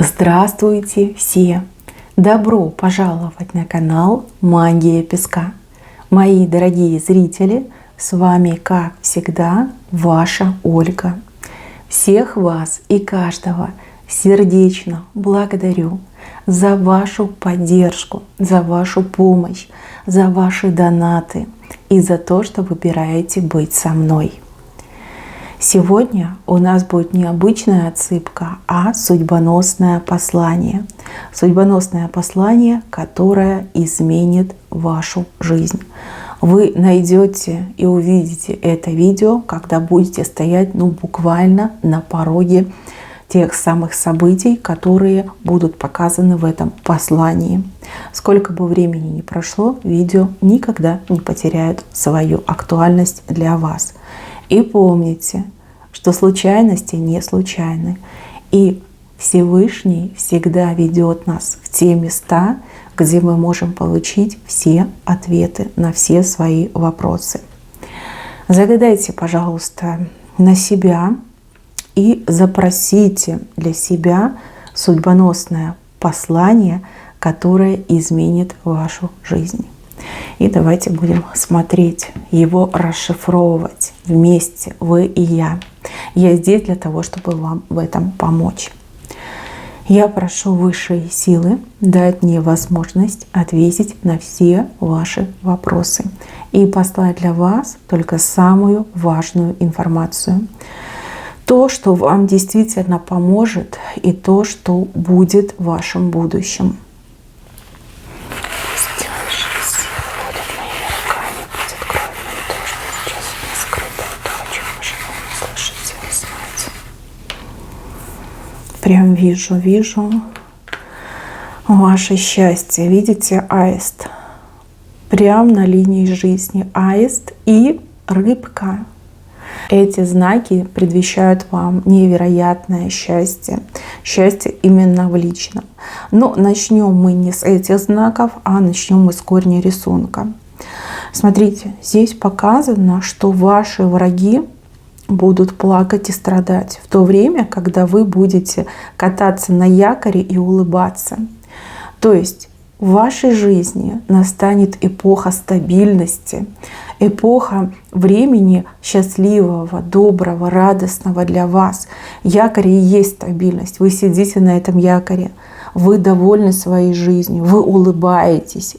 Здравствуйте все! Добро пожаловать на канал Магия Песка. Мои дорогие зрители, с вами, как всегда, ваша Ольга. Всех вас и каждого сердечно благодарю за вашу поддержку, за вашу помощь, за ваши донаты и за то, что выбираете быть со мной. Сегодня у нас будет не обычная отсыпка, а судьбоносное послание. Судьбоносное послание, которое изменит вашу жизнь. Вы найдете и увидите это видео, когда будете стоять буквально на пороге тех самых событий, которые будут показаны в этом послании. Сколько бы времени ни прошло, видео никогда не потеряют свою актуальность для вас. И помните, что случайности не случайны. И Всевышний всегда ведет нас в те места, где мы можем получить все ответы на все свои вопросы. Загадайте, пожалуйста, на себя и запросите для себя судьбоносное послание, которое изменит вашу жизнь. И давайте будем смотреть, его расшифровывать вместе, вы и я. Я здесь для того, чтобы вам в этом помочь. Я прошу высшие силы дать мне возможность ответить на все ваши вопросы и послать для вас только самую важную информацию. То, что вам действительно поможет, и то, что будет в вашем будущем. Прям вижу ваше счастье. Видите, аист. Прям на линии жизни. Аист и рыбка. Эти знаки предвещают вам невероятное счастье. Счастье именно в личном. Но начнем мы не с этих знаков, а начнем мы с корня рисунка. Смотрите, здесь показано, что ваши враги будут плакать и страдать в то время, когда вы будете кататься на якоре и улыбаться. То есть в вашей жизни настанет эпоха стабильности, эпоха времени счастливого, доброго, радостного для вас. Якорь и есть стабильность. Вы сидите на этом якоре, вы довольны своей жизнью, вы улыбаетесь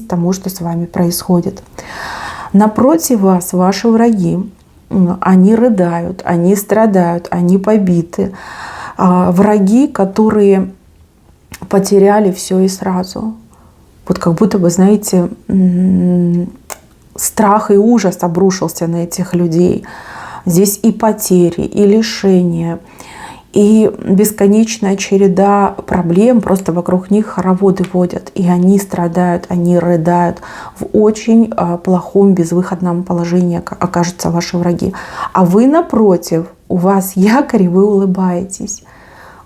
тому, что с вами происходит. Напротив вас ваши враги. Они рыдают, они страдают, они побиты. Враги, которые потеряли все и сразу. Вот как будто бы, знаете, страх и ужас обрушился на этих людей. Здесь и потери, и лишения, и бесконечная череда проблем, просто вокруг них хороводы водят. И они страдают, они рыдают. В очень плохом, безвыходном положении окажутся ваши враги. А вы, напротив, у вас якорь, и вы улыбаетесь.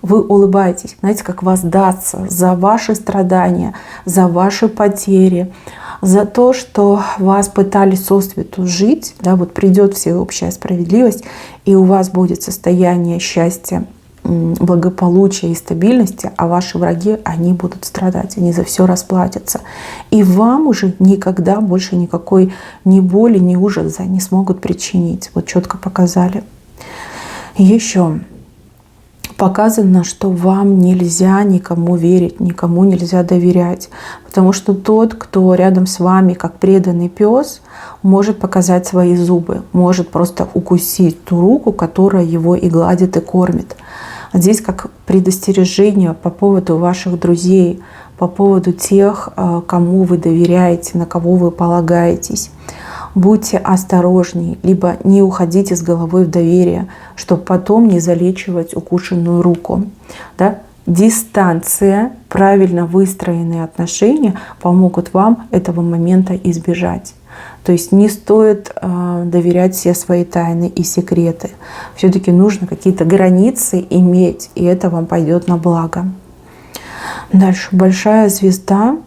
Вы улыбаетесь. Знаете, как воздаться за ваши страдания, за ваши потери, за то, что вас пытались сосвету жить. Да, вот придет всеобщая справедливость, и у вас будет состояние счастья, благополучия и стабильности, а ваши враги, они будут страдать, они за все расплатятся. И вам уже никогда больше никакой ни боли, ни ужаса не смогут причинить. Вот четко показали. Еще показано, что вам нельзя никому верить, никому нельзя доверять. Потому что тот, кто рядом с вами, как преданный пес, может показать свои зубы, может просто укусить ту руку, которая его и гладит, и кормит. Здесь как предостережение по поводу ваших друзей, по поводу тех, кому вы доверяете, на кого вы полагаетесь. Будьте осторожней, либо не уходите с головой в доверие, чтобы потом не залечивать укушенную руку. Да? Дистанция, правильно выстроенные отношения помогут вам этого момента избежать. То есть не стоит доверять все свои тайны и секреты. Все-таки нужно какие-то границы иметь, и это вам пойдет на благо. Дальше. Большая звезда,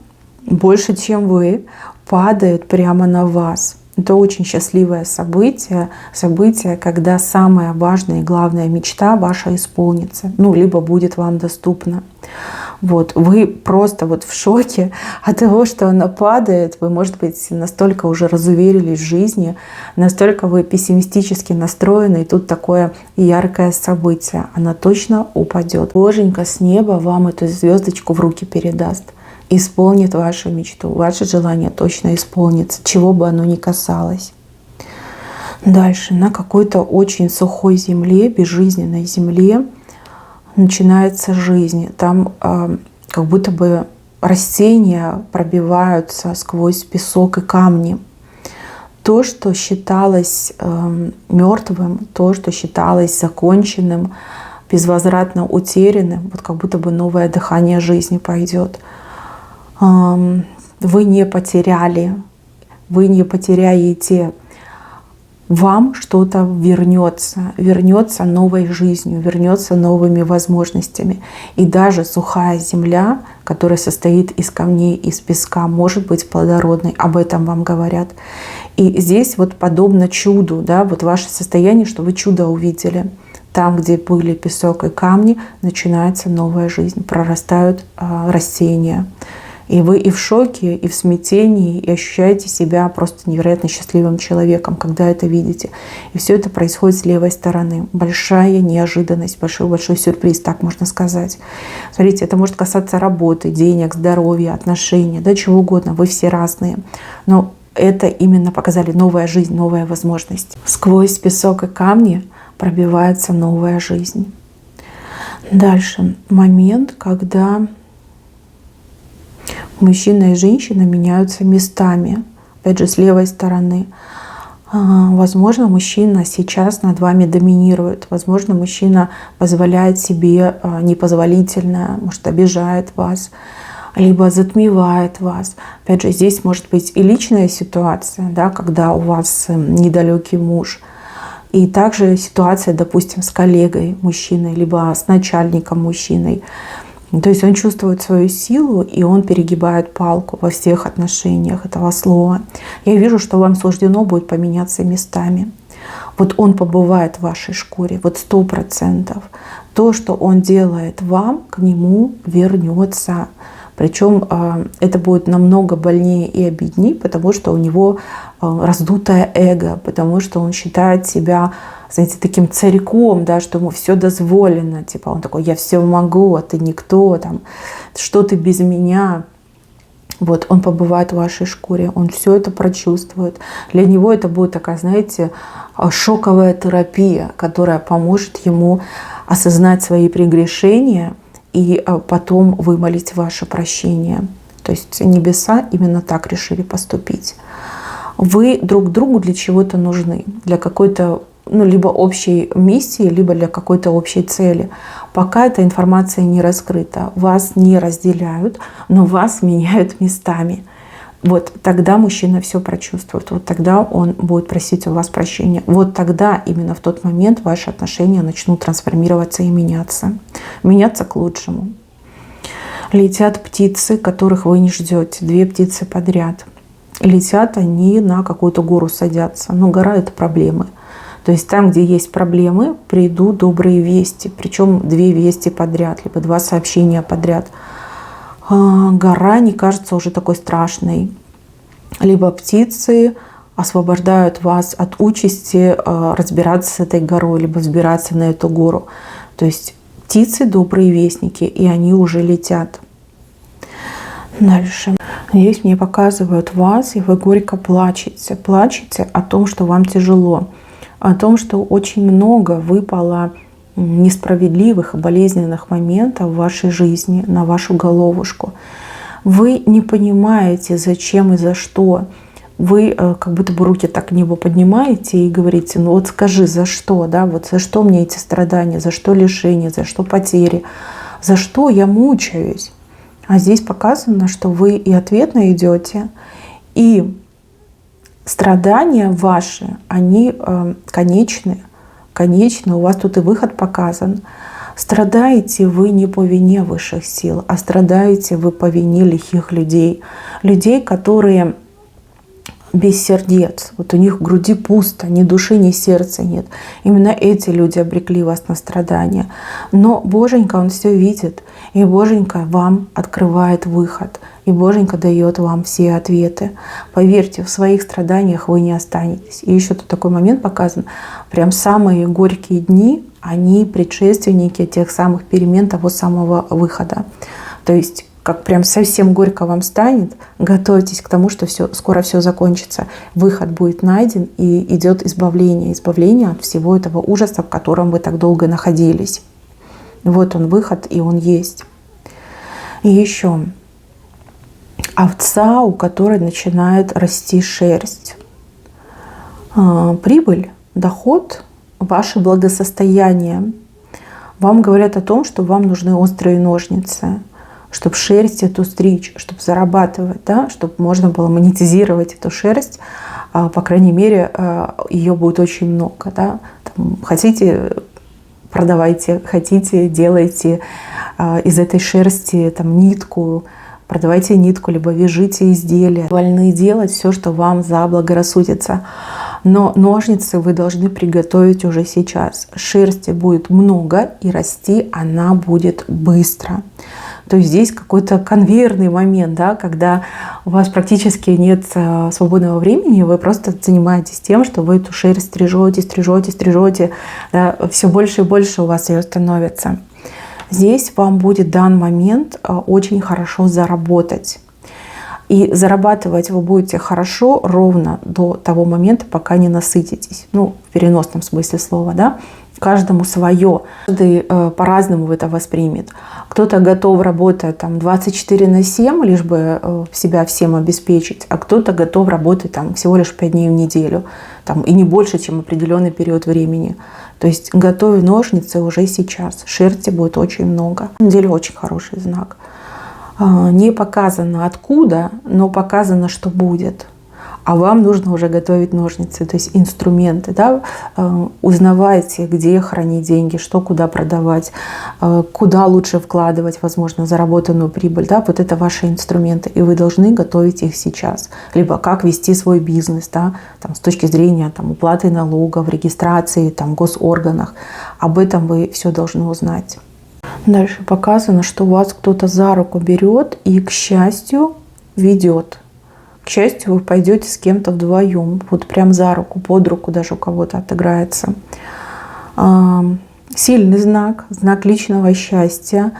больше чем вы, падает прямо на вас. Это очень счастливое событие, когда самая важная и главная мечта ваша исполнится, либо будет вам доступна. Вот, вы просто вот в шоке от того, что она падает. Вы, может быть, настолько уже разуверились в жизни, настолько вы пессимистически настроены, и тут такое яркое событие. Она точно упадет. Боженька с неба вам эту звездочку в руки передаст. Исполнит вашу мечту. Ваше желание точно исполнится, чего бы оно ни касалось. Дальше. На какой-то очень сухой земле, безжизненной земле начинается жизнь. Там как будто бы растения пробиваются сквозь песок и камни. То, что считалось мертвым, то, что считалось законченным, безвозвратно утерянным, вот как будто бы новое дыхание жизни пойдет. Вы не потеряли, вы не потеряете. Вам что-то вернется новой жизнью, вернется новыми возможностями. И даже сухая земля, которая состоит из камней, из песка, может быть плодородной. Об этом вам говорят. И здесь вот подобно чуду, да, вот ваше состояние, что вы чудо увидели. Там, где были песок и камни, начинается новая жизнь, прорастают растения. И вы и в шоке, и в смятении, и ощущаете себя просто невероятно счастливым человеком, когда это видите. И все это происходит с левой стороны. Большая неожиданность, большой сюрприз, так можно сказать. Смотрите, это может касаться работы, денег, здоровья, отношений, да, чего угодно. Вы все разные. Но это именно показали новая жизнь, новая возможность. Сквозь песок и камни пробивается новая жизнь. Дальше. Момент, когда мужчина и женщина меняются местами. Опять же, с левой стороны. Возможно, мужчина сейчас над вами доминирует. Возможно, мужчина позволяет себе непозволительное, может, обижает вас, либо затмевает вас. Опять же, здесь может быть и личная ситуация, да, когда у вас недалекий муж. И также ситуация, допустим, с коллегой мужчиной, либо с начальником мужчиной. То есть он чувствует свою силу, и он перегибает палку во всех отношениях этого слова. Я вижу, что вам суждено будет поменяться местами. Вот он побывает в вашей шкуре, вот 100%. То, что он делает вам, к нему вернется. Причем это будет намного больнее и обиднее, потому что у него раздутое эго, потому что он считает себя, знаете, таким царьком, да, что ему все дозволено. Типа он такой: я все могу, а ты никто, там, что ты без меня. Вот он побывает в вашей шкуре, он все это прочувствует. Для него это будет такая, знаете, шоковая терапия, которая поможет ему осознать свои прегрешения и потом вымолить ваше прощение. То есть небеса именно так решили поступить. Вы друг другу для чего-то нужны, для какой-то либо общей миссии, либо для какой-то общей цели. Пока эта информация не раскрыта, вас не разделяют, но вас меняют местами. Вот тогда мужчина все прочувствует, вот тогда он будет просить у вас прощения. Вот тогда, именно в тот момент, ваши отношения начнут трансформироваться и меняться. Меняться к лучшему. Летят птицы, которых вы не ждете. 2 птицы подряд. Летят они на какую-то гору, садятся. Но гора — это проблемы. То есть там, где есть проблемы, придут добрые вести. Причем 2 вести подряд, либо 2 сообщения подряд. Гора не кажется уже такой страшной. Либо птицы освобождают вас от участи разбираться с этой горой, либо взбираться на эту гору. То есть птицы — добрые вестники, и они уже летят. Дальше. Здесь мне показывают вас, и вы горько плачете. Плачете о том, что вам тяжело. О том, что очень много выпало несправедливых и болезненных моментов в вашей жизни на вашу головушку. Вы не понимаете, зачем и за что. Вы как будто бы руки так к небу поднимаете и говорите: ну вот скажи, за что, да, вот за что мне эти страдания, за что лишения, за что потери, за что я мучаюсь. А здесь показано, что вы и ответно идете, и страдания ваши, они конечны. Конечно, у вас тут и выход показан. Страдаете вы не по вине высших сил, а страдаете вы по вине лихих людей. Людей, которые без сердец. Вот у них в груди пусто, ни души, ни сердца нет. Именно эти люди обрекли вас на страдания. Но Боженька, Он все видит. И Боженька вам открывает выход. И Боженька дает вам все ответы. Поверьте, в своих страданиях вы не останетесь. И еще тут такой момент показан. Прям самые горькие дни, они предшественники тех самых перемен, того самого выхода. То есть как прям совсем горько вам станет, готовьтесь к тому, что скоро все закончится. Выход будет найден, и идет избавление. Избавление от всего этого ужаса, в котором вы так долго находились. Вот он выход, и он есть. И еще овца, у которой начинает расти шерсть. Прибыль, доход, ваше благосостояние. Вам говорят о том, что вам нужны острые ножницы, чтобы шерсть эту стричь, чтобы зарабатывать, да, чтобы можно было монетизировать эту шерсть. По крайней мере, ее будет очень много. Да. Там, хотите, продавайте, хотите, делайте из этой шерсти там, нитку, продавайте нитку, либо вяжите изделия. Вольны делать все, что вам заблагорассудится. Но ножницы вы должны приготовить уже сейчас. Шерсти будет много, и расти она будет быстро. То есть здесь какой-то конвейерный момент, да, когда у вас практически нет свободного времени, вы просто занимаетесь тем, что вы эту шерсть стрижете, да, все больше и больше у вас ее становится. Здесь вам будет дан момент очень хорошо заработать. И зарабатывать вы будете хорошо ровно до того момента, пока не насытитесь. Ну, в переносном смысле слова, да. Каждому свое. Каждый по-разному это воспримет. Кто-то готов работать там 24/7, лишь бы себя всем обеспечить, а кто-то готов работать там всего лишь 5 дней в неделю. Там, и не больше, чем определенный период времени. То есть готовь ножницы уже сейчас. Шерсти будет очень много. На самом деле очень хороший знак. Не показано откуда, но показано, что будет. А вам нужно уже готовить ножницы, то есть инструменты. Да? Узнавайте, где хранить деньги, что куда продавать, куда лучше вкладывать, возможно, заработанную прибыль. Да? Вот это ваши инструменты, и вы должны готовить их сейчас. Либо как вести свой бизнес, да? Там, с точки зрения там, уплаты налогов, регистрации там, в госорганах. Об этом вы все должны узнать. Дальше показано, что вас кто-то за руку берет и, к счастью, ведет. К счастью, вы пойдете с кем-то вдвоем, вот прям за руку, под руку даже у кого-то отыграется. Сильный знак, знак личного счастья,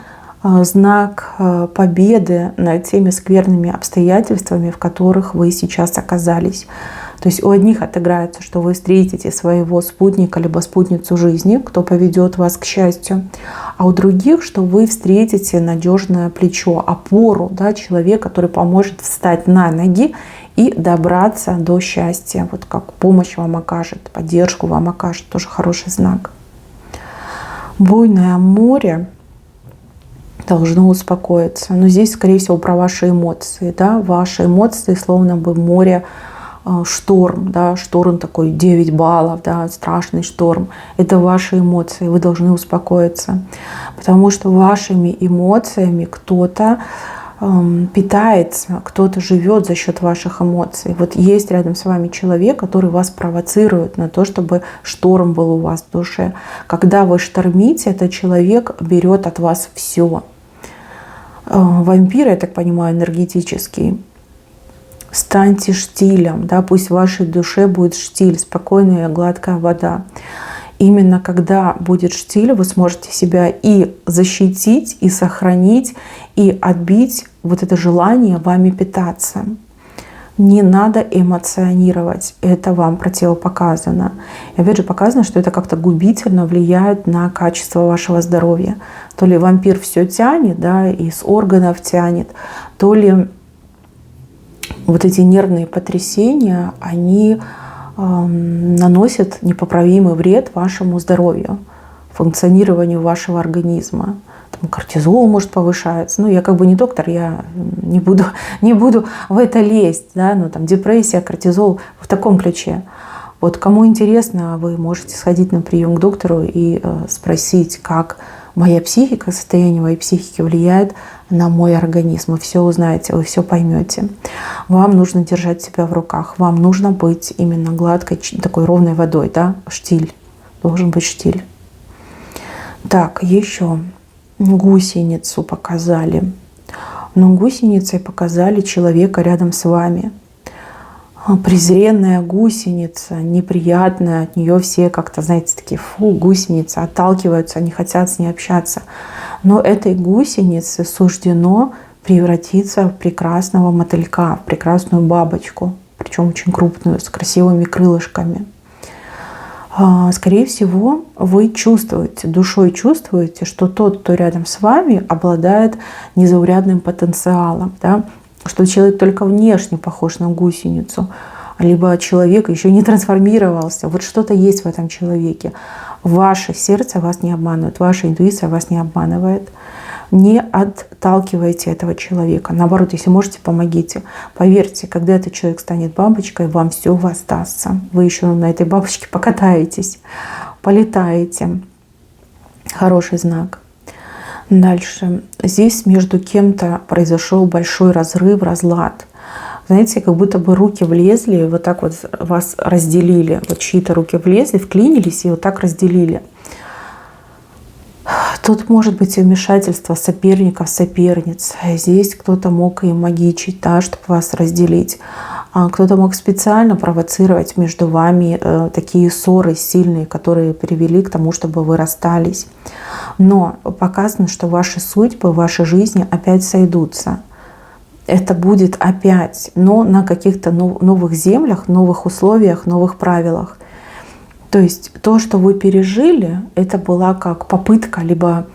знак победы над теми скверными обстоятельствами, в которых вы сейчас оказались. То есть у одних отыграется, что вы встретите своего спутника либо спутницу жизни, кто поведет вас к счастью, а у других, что вы встретите надежное плечо, опору, да, человека, который поможет встать на ноги и добраться до счастья. Вот как помощь вам окажет, поддержку вам окажет, тоже хороший знак. Буйное море должно успокоиться. Но здесь, скорее всего, про ваши эмоции. Да? Ваши эмоции, словно бы море, шторм, да, шторм такой 9 баллов, да, страшный шторм. Это ваши эмоции, вы должны успокоиться. Потому что вашими эмоциями кто-то питается, кто-то живет за счет ваших эмоций. Вот есть рядом с вами человек, который вас провоцирует на то, чтобы шторм был у вас в душе. Когда вы штормите, этот человек берет от вас все. Вампир, я так понимаю, энергетический. Станьте штилем, да, пусть в вашей душе будет штиль, спокойная гладкая вода. Именно когда будет штиль, вы сможете себя и защитить, и сохранить, и отбить вот это желание вами питаться. Не надо эмоционировать, это вам противопоказано. И опять же показано, что это как-то губительно влияет на качество вашего здоровья. То ли вампир все тянет, да, из органов тянет, то ли вот эти нервные потрясения, они наносят непоправимый вред вашему здоровью, функционированию вашего организма. Там кортизол может повышаться. Ну, я как бы не доктор, я не буду в это лезть. Да? Ну, там депрессия, кортизол в таком ключе. Вот кому интересно, вы можете сходить на прием к доктору и спросить, как моя психика, состояние моей психики влияет на мой организм. Вы все узнаете, вы все поймете. Вам нужно держать себя в руках. Вам нужно быть именно гладкой, такой ровной водой, да, штиль. Должен быть штиль. Так, еще гусеницу показали. Но гусеницей показали человека рядом с вами. Презренная гусеница, неприятная, от нее все как-то, знаете, такие, фу, гусеница, отталкиваются, не хотят с ней общаться. Но этой гусенице суждено превратиться в прекрасного мотылька, в прекрасную бабочку, причем очень крупную, с красивыми крылышками. Скорее всего, вы чувствуете, душой чувствуете, что тот, кто рядом с вами, обладает незаурядным потенциалом, да? Что человек только внешне похож на гусеницу, либо человек еще не трансформировался. Вот что-то есть в этом человеке. Ваше сердце вас не обманывает, ваша интуиция вас не обманывает. Не отталкивайте этого человека. Наоборот, если можете, помогите. Поверьте, когда этот человек станет бабочкой, вам все воздастся. Вы еще на этой бабочке покатаетесь, полетаете. Хороший знак. Дальше. Здесь между кем-то произошел большой разрыв, разлад. Знаете, как будто бы руки влезли, вот так вот вас разделили. Вот чьи-то руки влезли, вклинились и вот так разделили. Тут может быть и вмешательство соперников, соперниц. Здесь кто-то мог и магичить, да, чтобы вас разделить. Кто-то мог специально провоцировать между вами такие ссоры сильные, которые привели к тому, чтобы вы расстались. Но показано, что ваши судьбы, ваши жизни опять сойдутся. Это будет опять, но на каких-то новых землях, новых условиях, новых правилах. То есть то, что вы пережили, это была как попытка, либо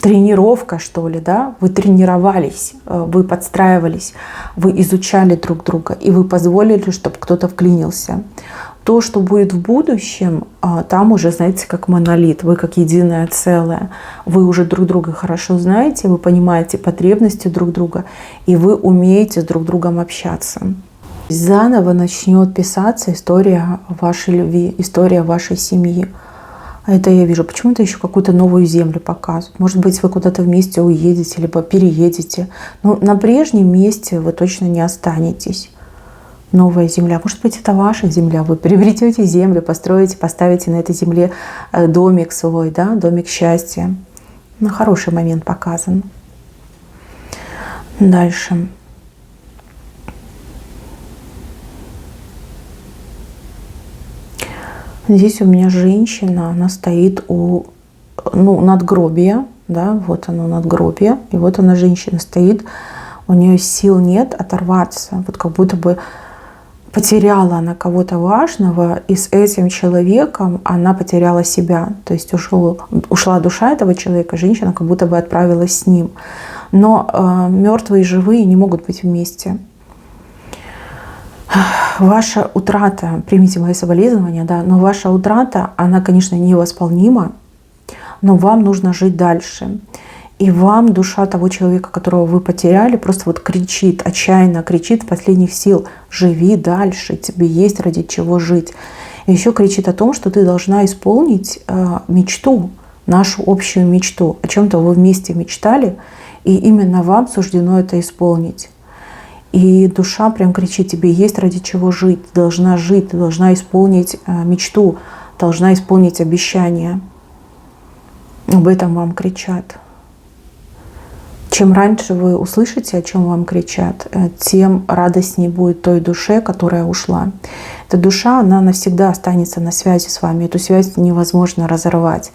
тренировка, что ли, да? Вы тренировались, вы подстраивались, вы изучали друг друга, и вы позволили, чтобы кто-то вклинился. То, что будет в будущем, там уже, знаете, как монолит, вы как единое целое. Вы уже друг друга хорошо знаете, вы понимаете потребности друг друга, и вы умеете с друг другом общаться. Заново начнет писаться история вашей любви, история вашей семьи. Это я вижу. Почему-то еще какую-то новую землю показывают. Может быть, вы куда-то вместе уедете, либо переедете. Но на прежнем месте вы точно не останетесь. Новая земля. Может быть, это ваша земля. Вы приобретете землю, построите, поставите на этой земле домик свой, да? Домик счастья. На хороший момент показан. Дальше. Здесь у меня женщина, она стоит у надгробия, да, вот оно надгробие, и вот она, женщина, стоит, у нее сил нет оторваться, вот как будто бы потеряла она кого-то важного, и с этим человеком она потеряла себя, то есть ушла душа этого человека, женщина как будто бы отправилась с ним, но мертвые и живые не могут быть вместе. Ваша утрата, примите мои соболезнования, да, но ваша утрата, она, конечно, невосполнима, но вам нужно жить дальше. И вам душа того человека, которого вы потеряли, просто вот кричит, отчаянно кричит в последних сил: живи дальше, тебе есть ради чего жить. И еще кричит о том, что ты должна исполнить мечту, нашу общую мечту. О чем-то вы вместе мечтали, и именно вам суждено это исполнить. И душа прям кричит: тебе есть ради чего жить, ты должна исполнить мечту, должна исполнить обещание. Об этом вам кричат. Чем раньше вы услышите, о чем вам кричат, тем радостнее будет той душе, которая ушла. Эта душа, она навсегда останется на связи с вами. Эту связь невозможно разорвать.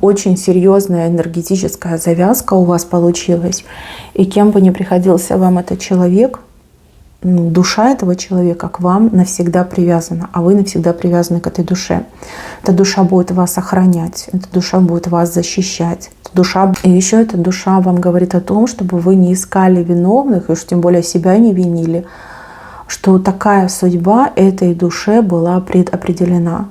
Очень серьезная энергетическая завязка у вас получилась. И кем бы ни приходился вам этот человек, душа этого человека к вам навсегда привязана, а вы навсегда привязаны к этой душе. Эта душа будет вас охранять, эта душа будет вас защищать. И еще эта душа вам говорит о том, чтобы вы не искали виновных, и уж тем более себя не винили, что такая судьба этой душе была предопределена.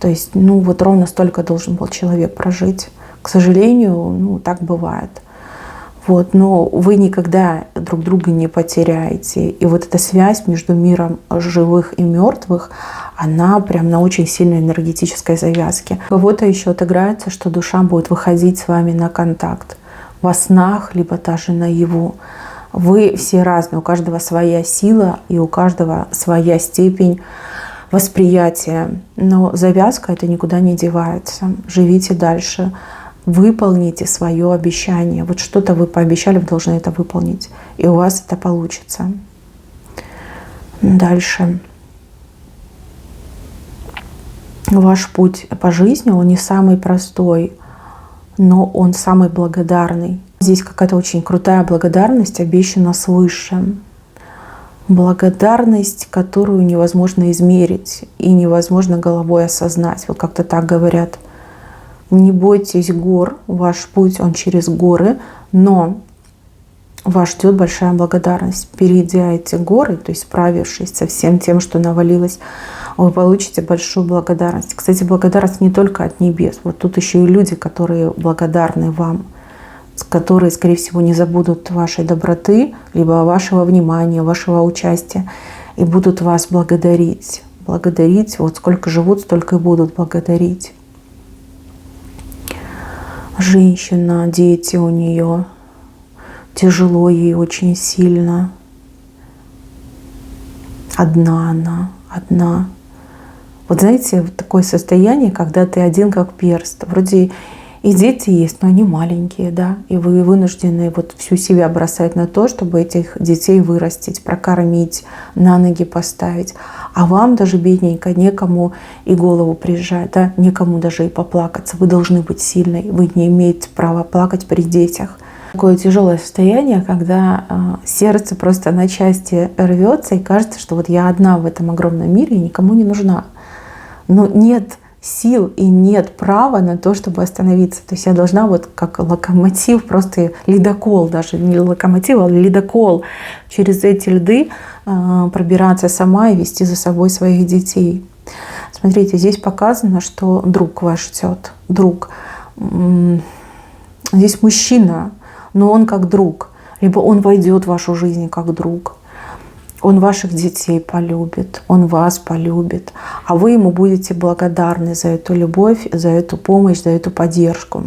То есть, ровно столько должен был человек прожить. К сожалению, так бывает. Вот, но вы никогда друг друга не потеряете. И вот эта связь между миром живых и мертвых, она прям на очень сильной энергетической завязке. У кого-то еще отыграется, что душа будет выходить с вами на контакт во снах, либо даже наяву. Вы все разные, у каждого своя сила и у каждого своя степень восприятия. Но завязка это никуда не девается. Живите дальше. Выполните свое обещание. Вот что-то вы пообещали, вы должны это выполнить. И у вас это получится. Дальше. Ваш путь по жизни, он не самый простой, но он самый благодарный. Здесь какая-то очень крутая благодарность обещана свыше. Благодарность, которую невозможно измерить и невозможно головой осознать. Вот как-то так говорят. Не бойтесь гор, ваш путь, он через горы, но вас ждет большая благодарность. Перейдя эти горы, то есть справившись со всем тем, что навалилось, вы получите большую благодарность. Кстати, благодарность не только от небес. Вот тут еще и люди, которые благодарны вам, которые, скорее всего, не забудут вашей доброты, либо вашего внимания, вашего участия, и будут вас благодарить. Благодарить, вот сколько живут, столько и будут благодарить. Женщина, дети у нее, тяжело ей очень сильно. Одна она, одна. Вот знаете, такое состояние, когда ты один как перст. Вроде и дети есть, но они маленькие, да, и вы вынуждены вот всю себя бросать на то, чтобы этих детей вырастить, прокормить, на ноги поставить. А вам даже, бедненько, некому и голову прижать, да, некому даже и поплакаться. Вы должны быть сильной, вы не имеете права плакать при детях. Такое тяжелое состояние, когда сердце просто на части рвется, и кажется, что вот я одна в этом огромном мире и никому не нужна. Но нет сил и нет права на то, чтобы остановиться. То есть я должна вот как локомотив, просто ледокол, даже не локомотив, а ледокол, через эти льды пробираться сама и вести за собой своих детей. Смотрите, здесь показано, что друг вас ждет. Друг. Здесь мужчина, но он как друг. Либо он войдет в вашу жизнь как друг. Он ваших детей полюбит, он вас полюбит, а вы ему будете благодарны за эту любовь, за эту помощь, за эту поддержку.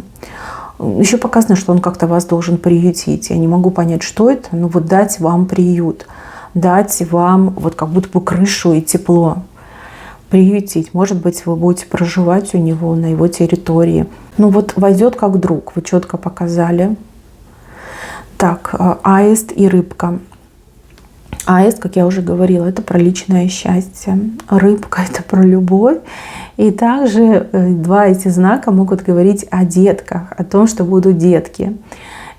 Еще показано, что он как-то вас должен приютить. Я не могу понять, что это, но вот дать вам приют, дать вам вот как будто бы крышу и тепло, приютить. Может быть, вы будете проживать у него на его территории. Ну вот войдет как друг, вы четко показали. Так, аист и рыбка. Аист, как я уже говорила, это про личное счастье. Рыбка — это про любовь. И также два эти знака могут говорить о детках, о том, что будут детки.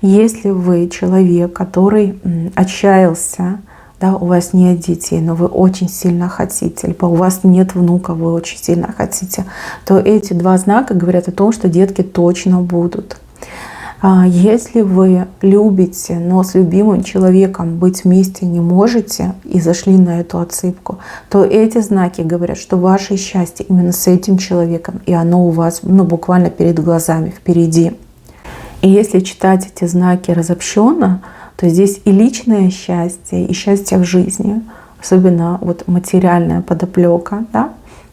Если вы человек, который отчаялся, да, у вас нет детей, но вы очень сильно хотите, либо у вас нет внука, вы очень сильно хотите, то эти два знака говорят о том, что детки точно будут. Если вы любите, но с любимым человеком быть вместе не можете и зашли на эту отсыпку, то эти знаки говорят, что ваше счастье именно с этим человеком, и оно у вас буквально перед глазами, впереди. И если читать эти знаки разобщенно, то здесь и личное счастье, и счастье в жизни, особенно вот материальная подоплека, да?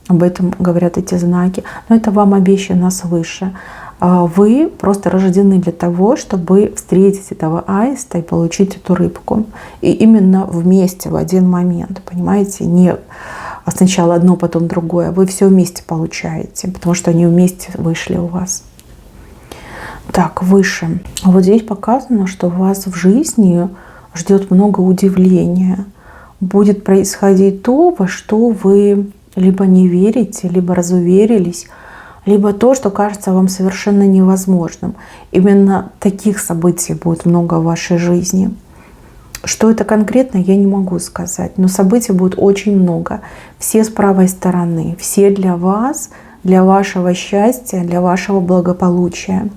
Об этом говорят эти знаки, но это вам обещано свыше. Вы просто рождены для того, чтобы встретить этого аиста и получить эту рыбку. И именно вместе, в один момент, понимаете, не сначала одно, потом другое. Вы все вместе получаете, потому что они вместе вышли у вас. Так, выше. Вот здесь показано, что у вас в жизни ждет много удивления. Будет происходить то, во что вы либо не верите, либо разуверились, либо то, что кажется вам совершенно невозможным. Именно таких событий будет много в вашей жизни. Что это конкретно, я не могу сказать, но событий будет очень много. Все с правой стороны, все для вас, для вашего счастья, для вашего благополучия.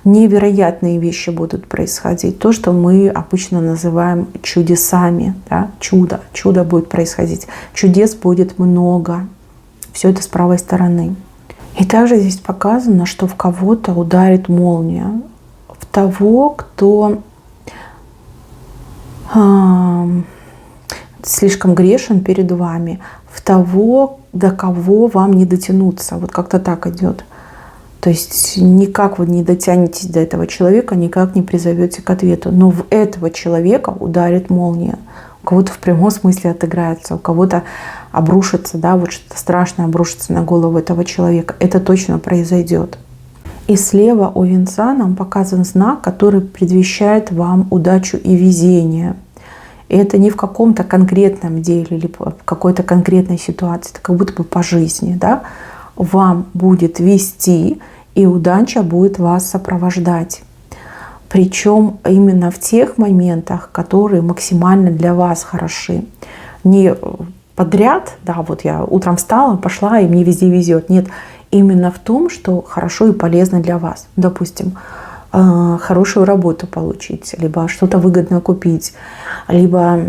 Невероятные вещи будут происходить. То, что мы обычно называем чудесами. Да? Чудо будет происходить. Чудес будет много. Все это с правой стороны. И также здесь показано, что в кого-то ударит молния. В того, кто слишком грешен перед вами, в того, до кого вам не дотянуться. Вот как-то так идет. То есть никак вы не дотянетесь до этого человека, никак не призовете к ответу. Но в этого человека ударит молния. У кого-то в прямом смысле отыграется, у кого-то обрушится, да, вот что-то страшное обрушится на голову этого человека. Это точно произойдет. И слева у венца нам показан знак, который предвещает вам удачу и везение. И это не в каком-то конкретном деле или в какой-то конкретной ситуации, это как будто бы по жизни, да? Вам будет вести, и удача будет вас сопровождать. Причем именно в тех моментах, которые максимально для вас хороши. Не подряд, да, вот я утром встала, пошла, и мне везде везет. Нет, именно в том, что хорошо и полезно для вас. Допустим, хорошую работу получить, либо что-то выгодно купить, либо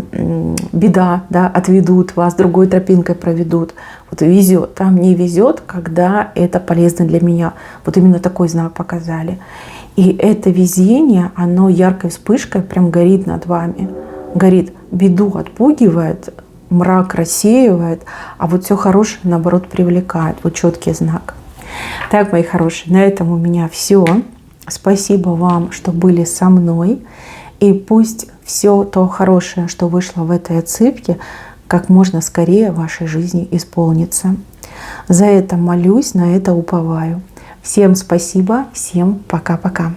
беда, да, отведут вас, другой тропинкой проведут. Вот везет. Там не везет, когда это полезно для меня. Вот именно такой знак показали. И это везение, оно яркой вспышкой прям горит над вами. Горит, беду отпугивает, мрак рассеивает, а вот все хорошее, наоборот, привлекает. Вот четкий знак. Так, мои хорошие, на этом у меня все. Спасибо вам, что были со мной. И пусть все то хорошее, что вышло в этой отсыпке, как можно скорее в вашей жизни исполнится. За это молюсь, на это уповаю. Всем спасибо, всем пока-пока.